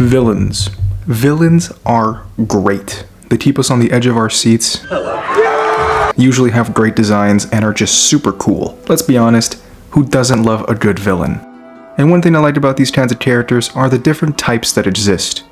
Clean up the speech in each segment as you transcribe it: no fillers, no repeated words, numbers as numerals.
Villains. Villains are great. They keep us on the edge of our seats, usually have great designs, and are just super cool. Let's be honest, who doesn't love a good villain? And one thing I liked about these kinds of characters are the different types that exist.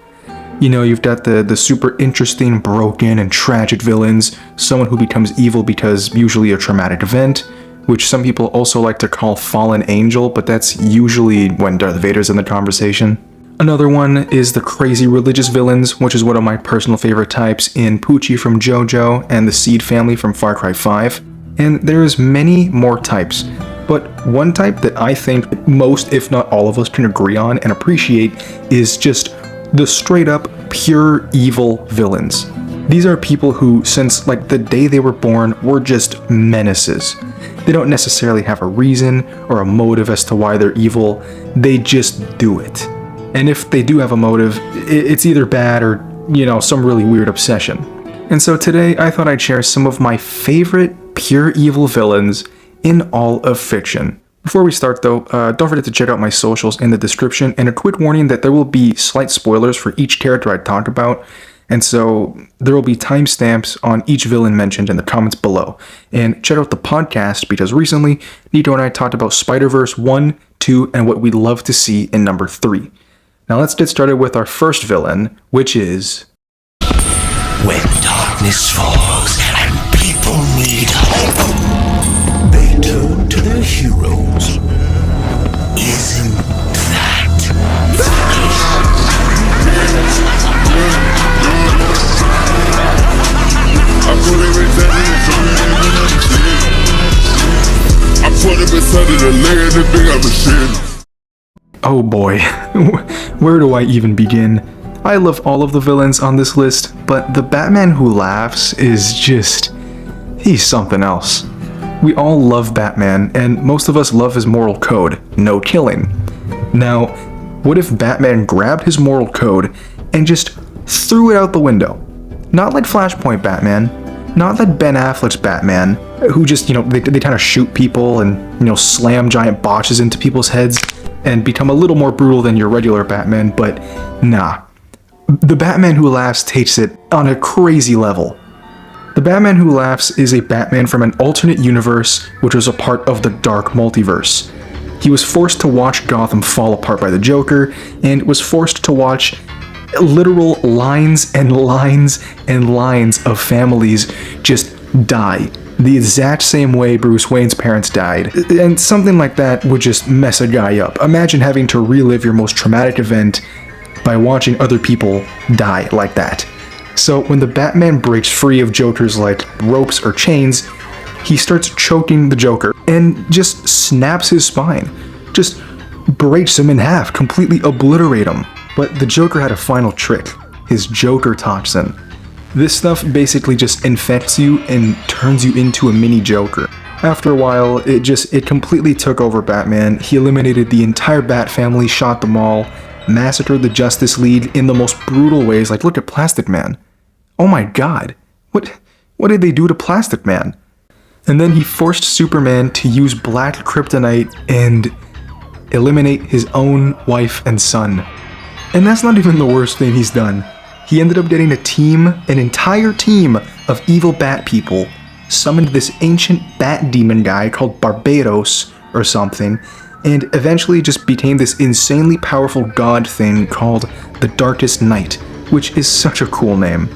You know, you've got the super interesting, broken, and tragic villains, someone who becomes evil because usually a traumatic event, which some people also like to call fallen angel, but that's usually when Darth Vader's in the conversation. Another one is the crazy religious villains, which is one of my personal favorite types in Poochie from JoJo and the Seed family from Far Cry 5. And there's many more types, but one type that I think most, if not all of us, can agree on and appreciate is just the straight up pure evil villains. These are people who, since like the day they were born, were just menaces. They don't necessarily have a reason or a motive as to why they're evil, they just do it. And if they do have a motive, it's either bad or, you know, some really weird obsession. And so today I thought I'd share some of my favorite pure evil villains in all of fiction. Before we start though, don't forget to check out my socials in the description, and a quick warning that there will be slight spoilers for each character I talk about, and so there will be timestamps on each villain mentioned in the comments below. And check out the podcast, because recently Nito and I talked about Spider-Verse 1, 2, and what we'd love to see in number 3. Now let's get started with our first villain, which is... When darkness falls and people need hope, they turn to their heroes. Isn't that Oh boy, where do I even begin? I love all of the villains on this list, but the Batman Who Laughs is just... he's something else. We all love Batman, and most of us love his moral code, no killing. Now, what if Batman grabbed his moral code and just threw it out the window? Not like Flashpoint Batman, not like Ben Affleck's Batman, who just, you know, they kind of shoot people and, you know, slam giant botches into people's heads and become a little more brutal than your regular Batman, but nah. The Batman Who Laughs takes it on a crazy level. The Batman Who Laughs is a Batman from an alternate universe which was a part of the Dark Multiverse. He was forced to watch Gotham fall apart by the Joker, and was forced to watch literal lines and lines and lines of families just die, the exact same way Bruce Wayne's parents died. And something like that would just mess a guy up. Imagine having to relive your most traumatic event by watching other people die like that. So when the Batman breaks free of Joker's like ropes or chains, he starts choking the Joker and just snaps his spine. Just breaks him in half, completely obliterate him. But the Joker had a final trick, his Joker toxin. This stuff basically just infects you and turns you into a mini Joker. After a while, it completely took over Batman. He eliminated the entire Bat family, shot them all, massacred the Justice League in the most brutal ways. Like, look at Plastic Man. Oh my god. What did they do to Plastic Man? And then he forced Superman to use black kryptonite and eliminate his own wife and son. And that's not even the worst thing he's done. He ended up getting a team, an entire team of evil bat people, summoned this ancient bat demon guy called Barbados or something, and eventually just became this insanely powerful god thing called the Darkest Knight, which is such a cool name.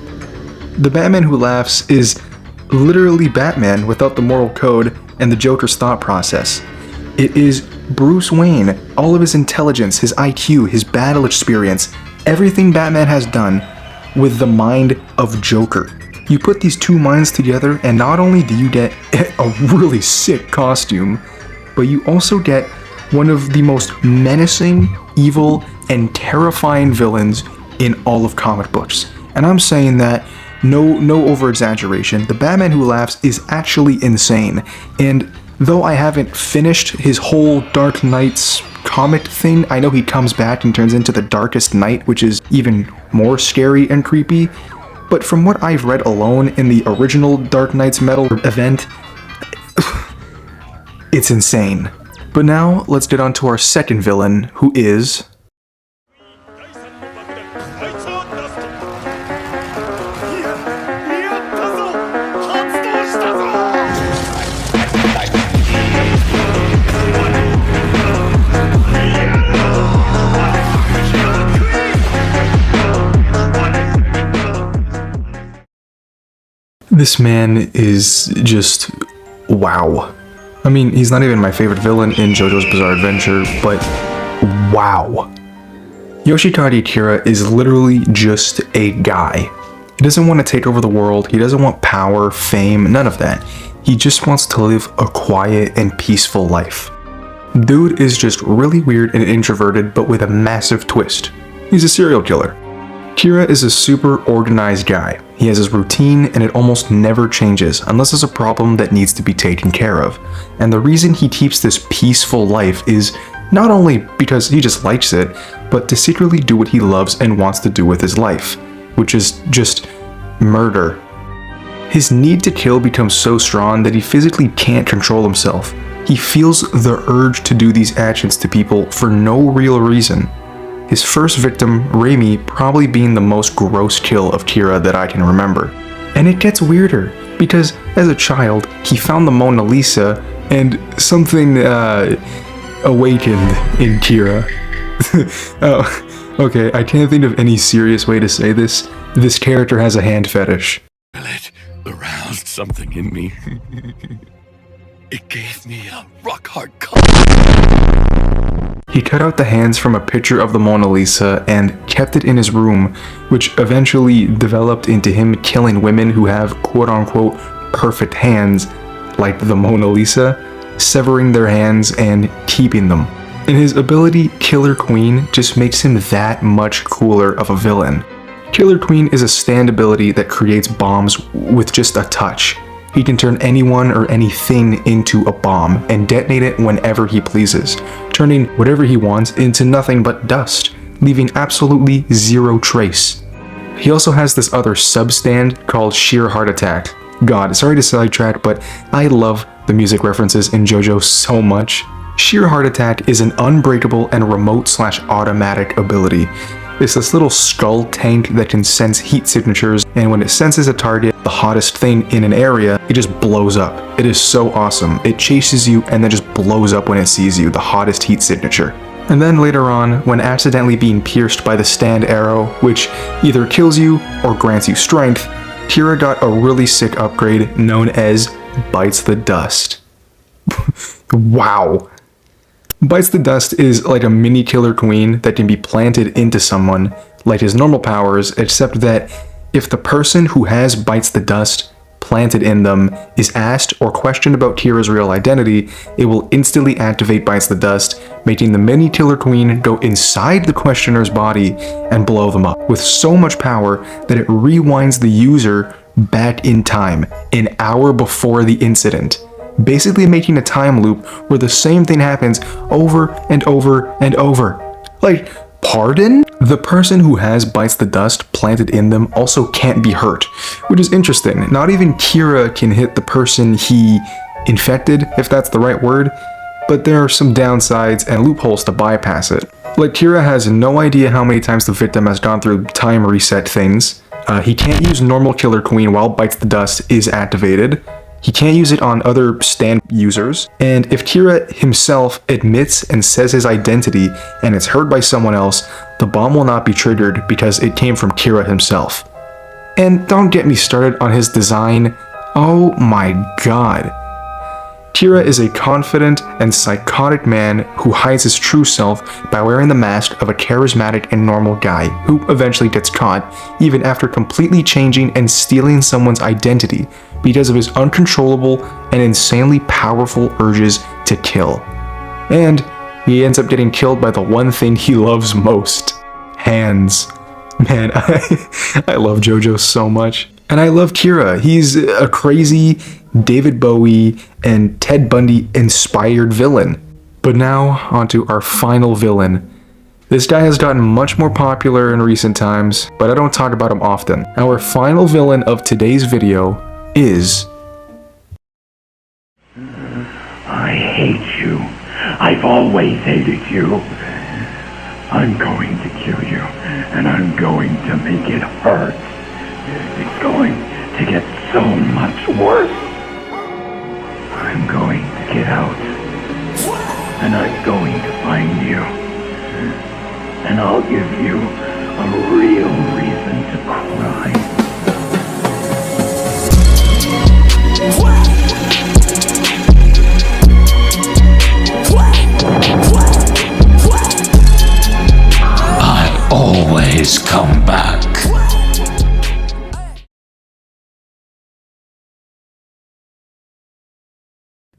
The Batman Who Laughs is literally Batman without the moral code and the Joker's thought process. It is Bruce Wayne, all of his intelligence, his IQ, his battle experience, everything Batman has done with the mind of Joker. You put these two minds together, and not only do you get a really sick costume, but you also get one of the most menacing, evil, and terrifying villains in all of comic books. And I'm saying that no over-exaggeration. The Batman Who Laughs is actually insane, and though I haven't finished his whole Dark Knight's comic thing, I know he comes back and turns into the Darkest Knight, which is even more scary and creepy. But from what I've read alone in the original Dark Knight's Metal event, it's insane. But now, let's get on to our second villain, who is... This man is just wow. I mean, he's not even my favorite villain in JoJo's Bizarre Adventure, but wow. Yoshikage Kira is literally just a guy. He doesn't want to take over the world, he doesn't want power, fame, none of that. He just wants to live a quiet and peaceful life. Dude is just really weird and introverted, but with a massive twist. He's a serial killer. Kira is a super organized guy. He has his routine and it almost never changes unless there's a problem that needs to be taken care of. And the reason he keeps this peaceful life is not only because he just likes it, but to secretly do what he loves and wants to do with his life, which is just murder. His need to kill becomes so strong that he physically can't control himself. He feels the urge to do these actions to people for no real reason. His first victim, Raimi, probably being the most gross kill of Kira that I can remember. And it gets weirder, because as a child, he found the Mona Lisa, and something awakened in Kira. Oh, okay, I can't think of any serious way to say this. This character has a hand fetish. It aroused something in me. It gave me a rock-hard cut. He cut out the hands from a picture of the Mona Lisa and kept it in his room, which eventually developed into him killing women who have quote-unquote perfect hands, like the Mona Lisa, severing their hands and keeping them. And his ability, Killer Queen, just makes him that much cooler of a villain. Killer Queen is a stand ability that creates bombs with just a touch. He can turn anyone or anything into a bomb and detonate it whenever he pleases, turning whatever he wants into nothing but dust, leaving absolutely zero trace. He also has this other sub-stand called Sheer Heart Attack. God, sorry to sidetrack, but I love the music references in JoJo so much. Sheer Heart Attack is an unbreakable and remote/automatic ability. It's this little skull tank that can sense heat signatures, and when it senses a target, the hottest thing in an area, it just blows up. It is so awesome. It chases you and then just blows up when it sees you, the hottest heat signature. And then later on, when accidentally being pierced by the stand arrow, which either kills you or grants you strength, Kira got a really sick upgrade known as Bites the Dust. Wow. Bites the Dust is like a mini Killer Queen that can be planted into someone, like his normal powers, except that if the person who has Bites the Dust planted in them is asked or questioned about Kira's real identity, it will instantly activate Bites the Dust, making the mini Killer Queen go inside the questioner's body and blow them up, with so much power that it rewinds the user back in time, an hour before the incident. Basically making a time loop where the same thing happens over and over and over. Like, pardon? The person who has Bites the Dust planted in them also can't be hurt, which is interesting. Not even Kira can hit the person he infected, if that's the right word, but there are some downsides and loopholes to bypass it. Like, Kira has no idea how many times the victim has gone through time reset things. He can't use normal Killer Queen while Bites the Dust is activated. He can't use it on other stand users, and if Kira himself admits and says his identity and it's heard by someone else, the bomb will not be triggered because it came from Kira himself. And don't get me started on his design. Oh my god. Kira is a confident and psychotic man who hides his true self by wearing the mask of a charismatic and normal guy who eventually gets caught, even after completely changing and stealing someone's identity because of his uncontrollable and insanely powerful urges to kill. And he ends up getting killed by the one thing he loves most: hands. Man, I love JoJo so much. And I love Kira. He's a crazy David Bowie and Ted Bundy inspired villain. But now, onto our final villain. This guy has gotten much more popular in recent times, but I don't talk about him often. Our final villain of today's video is... I hate you. I've always hated you. I'm going to kill you, and I'm going to make it hurt. It's going to get so much worse. I'm going to get out, and I'm going to find you, and I'll give you a real reason to cry.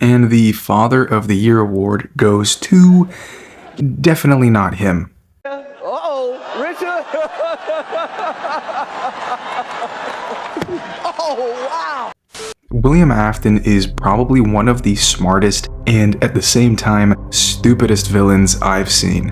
And the Father of the Year award goes to definitely not him. Uh-oh, Richard! Oh, wow! William Afton is probably one of the smartest and at the same time stupidest villains I've seen.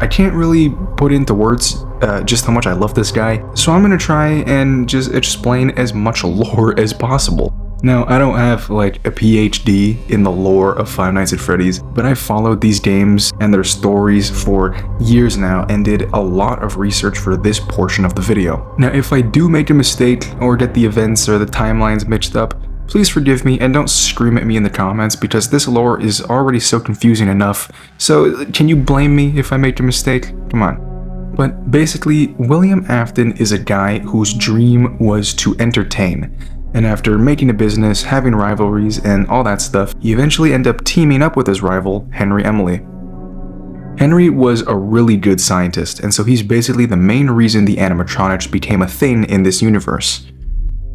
I can't really put into words just how much I love this guy, so I'm gonna try and just explain as much lore as possible. Now, I don't have like a PhD in the lore of Five Nights at Freddy's, but I've followed these games and their stories for years now and did a lot of research for this portion of the video. Now, if I do make a mistake or get the events or the timelines mixed up, please forgive me and don't scream at me in the comments because this lore is already so confusing enough. So can you blame me if I make a mistake? Come on. But basically, William Afton is a guy whose dream was to entertain. And after making a business, having rivalries, and all that stuff, he eventually ended up teaming up with his rival, Henry Emily. Henry was a really good scientist, and so he's basically the main reason the animatronics became a thing in this universe.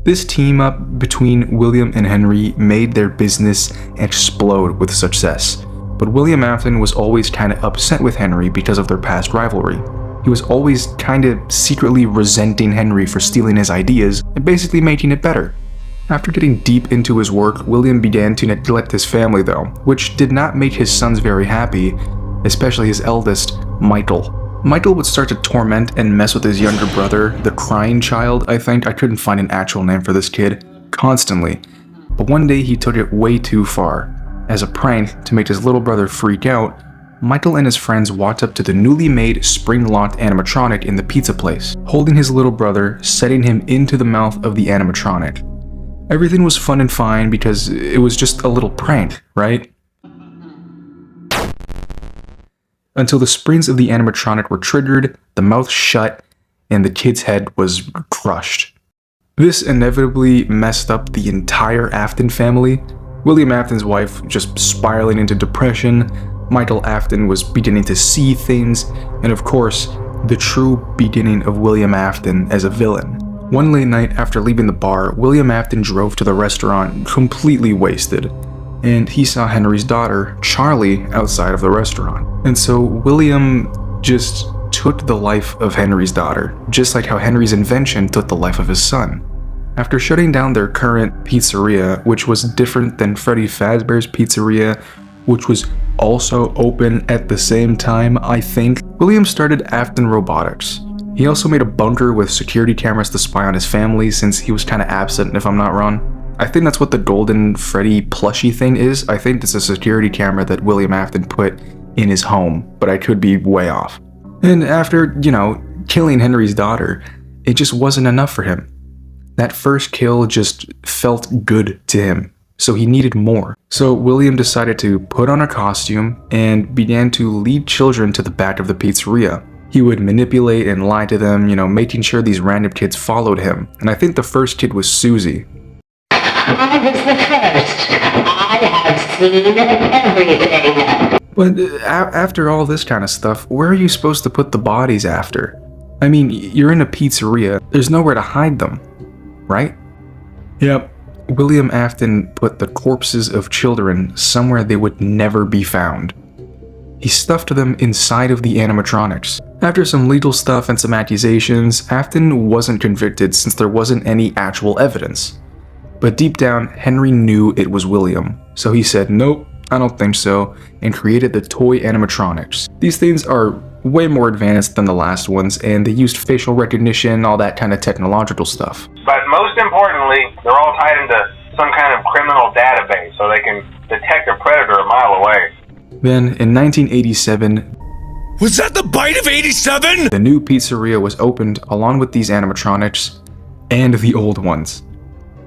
This team up between William and Henry made their business explode with success, but William Afton was always kinda upset with Henry because of their past rivalry. He was always kinda secretly resenting Henry for stealing his ideas and basically making it better. After getting deep into his work, William began to neglect his family though, which did not make his sons very happy, especially his eldest, Michael. Michael would start to torment and mess with his younger brother, the crying child, I couldn't find an actual name for this kid, constantly. But one day he took it way too far. As a prank to make his little brother freak out, Michael and his friends walked up to the newly made spring-locked animatronic in the pizza place, holding his little brother, setting him into the mouth of the animatronic. Everything was fun and fine because it was just a little prank, right? Until the springs of the animatronic were triggered, the mouth shut, and the kid's head was crushed. This inevitably messed up the entire Afton family. William Afton's wife just spiraling into depression, Michael Afton was beginning to see things, and of course, the true beginning of William Afton as a villain. One late night after leaving the bar, William Afton drove to the restaurant completely wasted, and he saw Henry's daughter, Charlie, outside of the restaurant. And so William just took the life of Henry's daughter, just like how Henry's invention took the life of his son. After shutting down their current pizzeria, which was different than Freddy Fazbear's Pizzeria, which was also open at the same time, I think, William started Afton Robotics. He also made a bunker with security cameras to spy on his family since he was kinda absent, if I'm not wrong. I think that's what the Golden Freddy plushie thing is. I think it's a security camera that William Afton put in his home, but I could be way off. And after, killing Henry's daughter, it just wasn't enough for him. That first kill just felt good to him, so he needed more. So William decided to put on a costume and began to lead children to the back of the pizzeria. He would manipulate and lie to them, making sure these random kids followed him. And I think the first kid was Susie. I was the first. I have seen everything. But after all this kind of stuff, where are you supposed to put the bodies after? I mean, you're in a pizzeria. There's nowhere to hide them, right? Yep. William Afton put the corpses of children somewhere they would never be found. He stuffed them inside of the animatronics. After some legal stuff and some accusations, Afton wasn't convicted since there wasn't any actual evidence. But deep down, Henry knew it was William, so he said, nope, I don't think so, and created the toy animatronics. These things are way more advanced than the last ones, and they used facial recognition, all that kind of technological stuff. But most importantly, they're all tied into some kind of criminal database, so they can detect a predator a mile away. Then, in 1987, Was that the bite of 87? the new pizzeria was opened along with these animatronics and the old ones.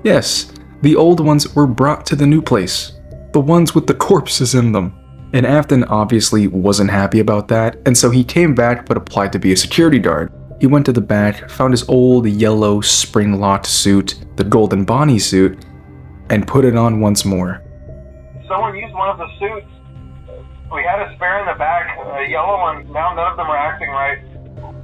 Yes, the old ones were brought to the new place, the ones with the corpses in them. And Afton obviously wasn't happy about that, and so he came back but applied to be a security guard. He went to the back, found his old yellow spring-locked suit, the Golden Bonnie suit, and put it on once more. Someone used one of the suits. We had a spare in the back, a yellow one. Now none of them are acting right.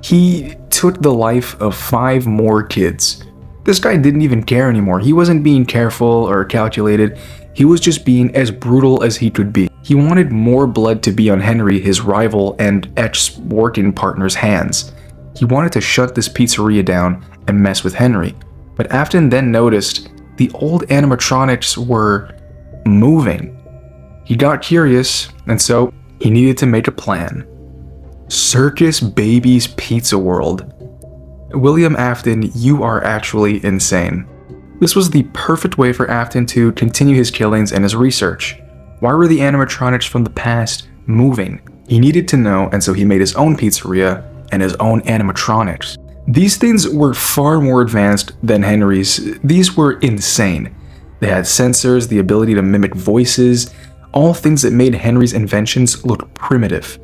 He took the life of 5 more kids. This guy didn't even care anymore. He wasn't being careful or calculated. He was just being as brutal as he could be. He wanted more blood to be on Henry, his rival and ex-working partner's hands. He wanted to shut this pizzeria down and mess with Henry. But Afton then noticed the old animatronics were moving. He got curious, and so he needed to make a plan. Circus Baby's Pizza World. William Afton, you are actually insane. This was the perfect way for Afton to continue his killings and his research. Why were the animatronics from the past moving? He needed to know, and so he made his own pizzeria and his own animatronics. These things were far more advanced than Henry's. These were insane. They had sensors, the ability to mimic voices, all things that made Henry's inventions look primitive.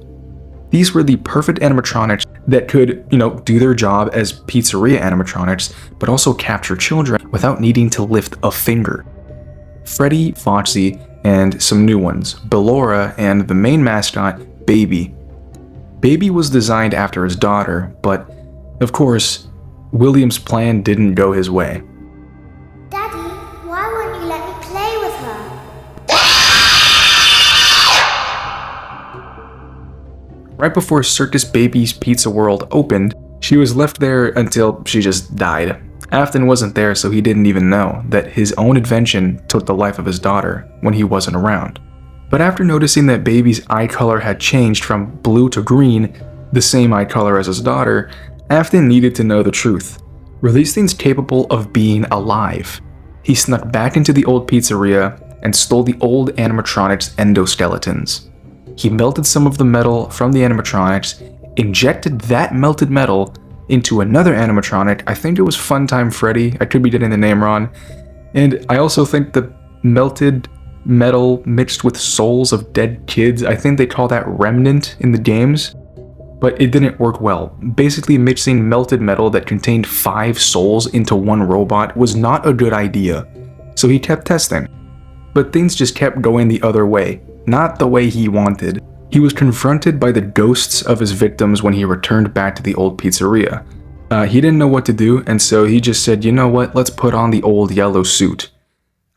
These were the perfect animatronics that could, do their job as pizzeria animatronics, but also capture children without needing to lift a finger. Freddy, Foxy, and some new ones, Bellora, and the main mascot, Baby. Baby was designed after his daughter, but, of course, William's plan didn't go his way. Daddy, why won't you let me play with her? Right before Circus Baby's Pizza World opened, she was left there until she just died. Afton wasn't there, so he didn't even know that his own invention took the life of his daughter when he wasn't around. But after noticing that Baby's eye color had changed from blue to green, the same eye color as his daughter, Afton needed to know the truth. Were these things capable of being alive? He snuck back into the old pizzeria and stole the old animatronics' endoskeletons. He melted some of the metal from the animatronics, injected that melted metal into another animatronic. I think it was Funtime Freddy, I could be getting the name wrong. And I also think the melted metal mixed with souls of dead kids, I think they call that remnant in the games. But it didn't work well. Basically, mixing melted metal that contained 5 souls into one robot was not a good idea. So he kept testing. But things just kept going the other way. Not the way he wanted. He was confronted by the ghosts of his victims when he returned back to the old pizzeria. He didn't know what to do, and so he just said, you know what, let's put on the old yellow suit.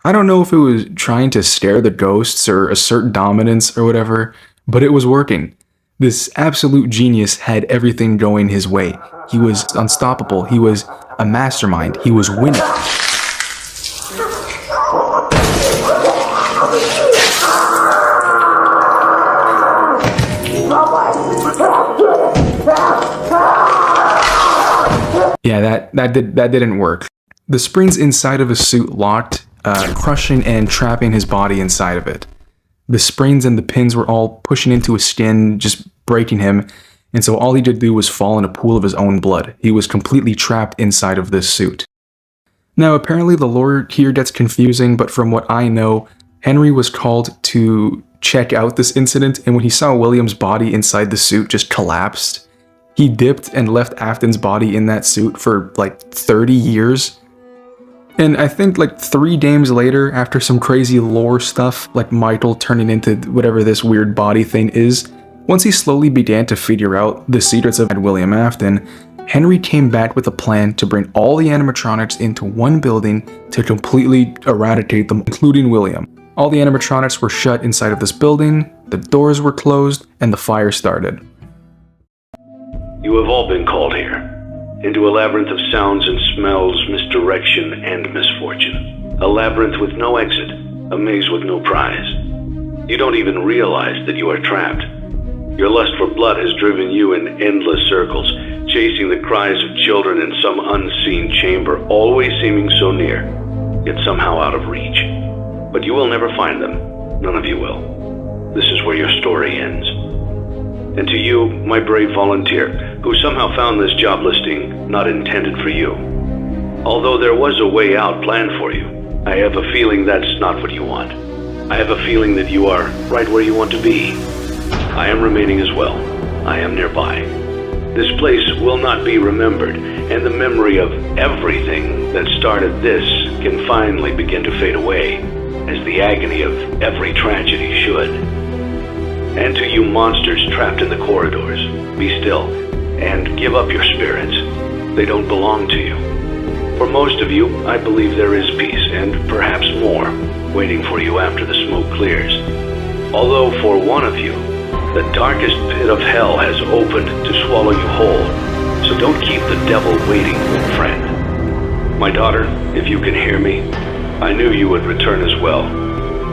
I don't know if it was trying to scare the ghosts or assert dominance or whatever, but it was working. This absolute genius had everything going his way. He was unstoppable, he was a mastermind, he was winning. Yeah, that didn't work. The springs inside of his suit locked, crushing and trapping his body inside of it. The springs and the pins were all pushing into his skin, just breaking him, and so all he could do was fall in a pool of his own blood. He was completely trapped inside of this suit. Now, apparently the lore here gets confusing, but from what I know, Henry was called to check out this incident, and when he saw William's body inside the suit just collapsed, he dipped and left Afton's body in that suit for like 30 years. And I think like 3 games later, after some crazy lore stuff, like Michael turning into whatever this weird body thing is, once he slowly began to figure out the secrets of William Afton, Henry came back with a plan to bring all the animatronics into one building to completely eradicate them, including William. All the animatronics were shut inside of this building, the doors were closed, and the fire started. You have all been called here, into a labyrinth of sounds and smells, misdirection, and misfortune. A labyrinth with no exit, a maze with no prize. You don't even realize that you are trapped. Your lust for blood has driven you in endless circles, chasing the cries of children in some unseen chamber, always seeming so near, yet somehow out of reach. But you will never find them. None of you will. This is where your story ends. And to you, my brave volunteer, who somehow found this job listing not intended for you. Although there was a way out planned for you, I have a feeling that's not what you want. I have a feeling that you are right where you want to be. I am remaining as well. I am nearby. This place will not be remembered, and the memory of everything that started this can finally begin to fade away, as the agony of every tragedy should. And to you monsters trapped in the corridors, be still and give up your spirits. They don't belong to you. For most of you, I believe there is peace, and perhaps more, waiting for you after the smoke clears. Although for one of you, the darkest pit of hell has opened to swallow you whole, so don't keep the devil waiting, friend. My daughter, if you can hear me, I knew you would return as well.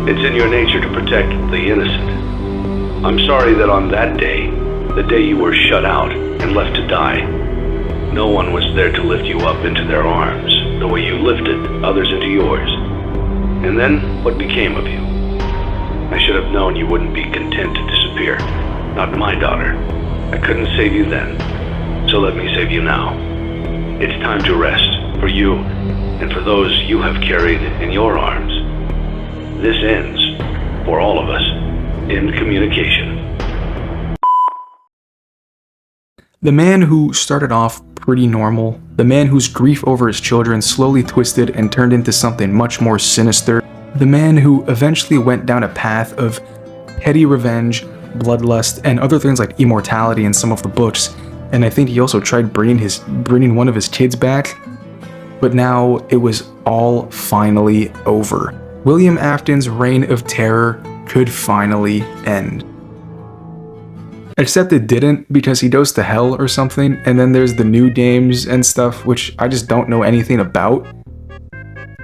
It's in your nature to protect the innocent. I'm sorry that on that day, the day you were shut out and left to die, no one was there to lift you up into their arms, the way you lifted others into yours. And then, what became of you? I should have known you wouldn't be content to disappear. Not my daughter. I couldn't save you then, so let me save you now. It's time to rest, for you, and for those you have carried in your arms. This ends, for all of us, in communication. The man who started off pretty normal, the man whose grief over his children slowly twisted and turned into something much more sinister, the man who eventually went down a path of petty revenge, bloodlust, and other things like immortality in some of the books, and I think he also tried bringing one of his kids back, but now it was all finally over. William Afton's reign of terror could finally end. Except it didn't, because he goes to hell or something, and then there's the new games and stuff, which I just don't know anything about.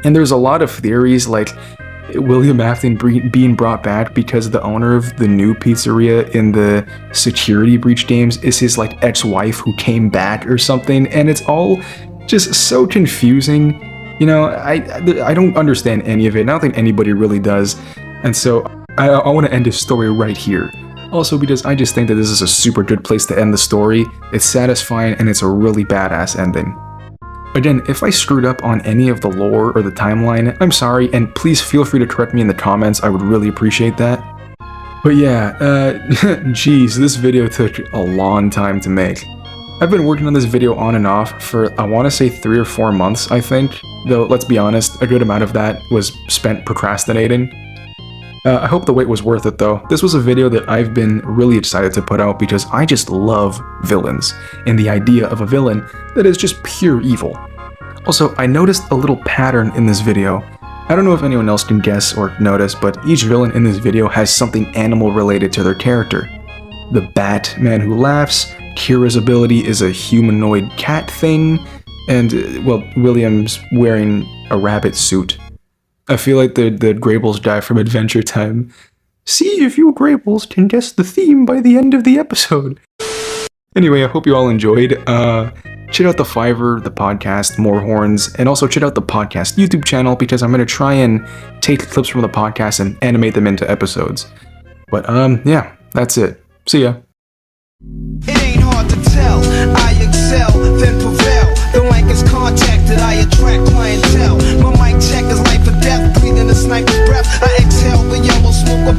And there's a lot of theories, like William Afton being brought back because the owner of the new pizzeria in the Security Breach games is his like ex-wife who came back or something, and it's all just so confusing. You know, I don't understand any of it, and I don't think anybody really does, and so I want to end this story right here. Also because I just think that this is a super good place to end the story. It's satisfying and it's a really badass ending. Again, if I screwed up on any of the lore or the timeline, I'm sorry, and please feel free to correct me in the comments, I would really appreciate that. But yeah, geez, this video took a long time to make. I've been working on this video on and off for, I want to say 3 or 4 months, I think, though let's be honest, a good amount of that was spent procrastinating. I hope the wait was worth it though. This was a video that I've been really excited to put out because I just love villains, and the idea of a villain that is just pure evil. Also, I noticed a little pattern in this video. I don't know if anyone else can guess or notice, but each villain in this video has something animal related to their character. The Batman who laughs, Kira's ability is a humanoid cat thing, and, well, William's wearing a rabbit suit. I feel like the Graybles guy from Adventure Time. See if you Graybles can guess the theme by the end of the episode. Anyway, I hope you all enjoyed. Check out the Fiverr, the podcast, More Horns, and also check out the podcast YouTube channel because I'm going to try and take clips from the podcast and animate them into episodes. But, yeah, that's it. See ya. It ain't hard to tell, I excel, then prevail. The mic is contacted, I attract clientele. My mic check is life or death, breathing a sniper's breath. I exhale the yellow smoke